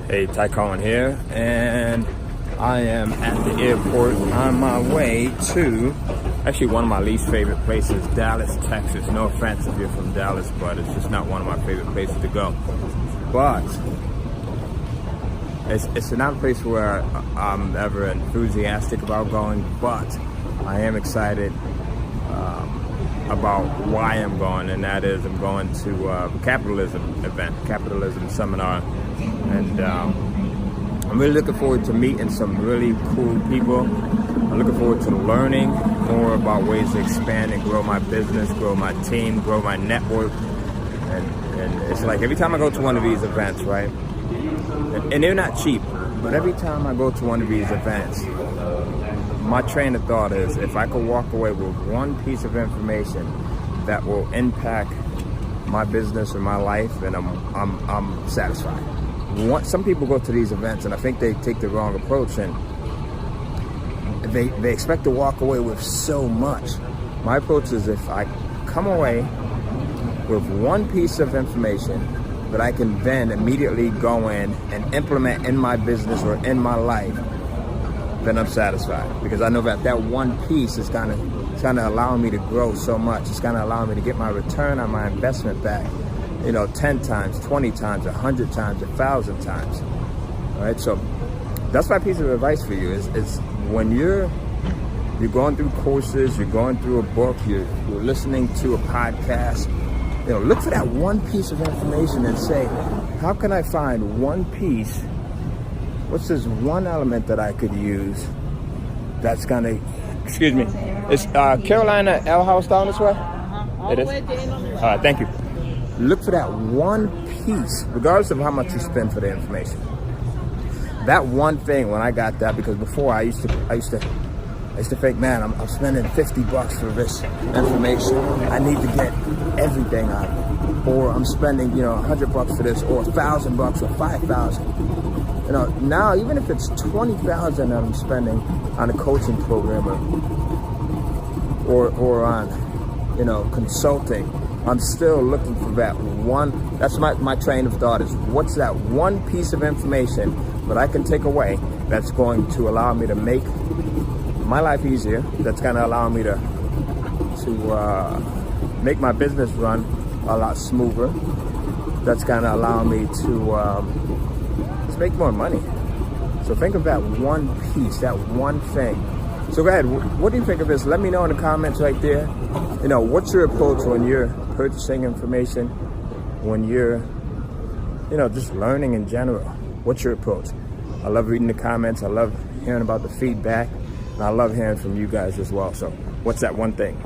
Hey, Cohen here, and I am at the airport on my way to actually one of my least favorite places, Dallas, Texas. No offense if you're from Dallas, but it's just not one of my favorite places to go. But it's not a place where I'm ever enthusiastic about going, but I am excited about why I'm going, and that is I'm going to a capitalism seminar, and I'm really looking forward to meeting some really cool people. I'm looking forward to learning more about ways to expand and grow my business, grow my team, grow my network. And it's like every time I go to one of these events, right, and they're not cheap, but every time I go to one of these events, my train of thought is if I could walk away with one piece of information that will impact my business or my life, then I'm satisfied. Some people go to these events and I think they take the wrong approach, and they expect to walk away with so much. My approach is if I come away with one piece of information that I can then immediately go in and implement in my business or in my life, then I'm satisfied, because I know that one piece is kind of allowing me to grow so much. It's kind of allowing me to get my return on my investment back, 10 times, 20 times, 100 times, 1,000 times. All right, so that's my piece of advice for you is when you're going through courses, you're going through a book, you're listening to a podcast, look for that one piece of information and say, how can I find one piece? What's this one element that I could use that's gonna, excuse me, is Carolina Ale House down this way? It is? All right, thank you. Look for that one piece, regardless of how much you spend for the information. That one thing, when I got that, because before I used to think, man, I'm spending $50 for this information. I need to get everything out of it. Or I'm spending, $100 for this, or $1,000 or $5,000. Now, even if it's $20,000 that I'm spending on a coaching program or on, consulting, I'm still looking for that one. That's my train of thought is, what's that one piece of information that I can take away that's going to allow me to make my life easier, that's going to allow me to make my business run a lot smoother, that's going to allow me to make more money. So think of that one piece, that one thing. So go ahead, what do you think of this? Let me know in the comments right there. What's your approach when you're purchasing information, when you're, just learning in general? What's your approach? I love reading the comments. I love hearing about the feedback. And I love hearing from you guys as well. So what's that one thing?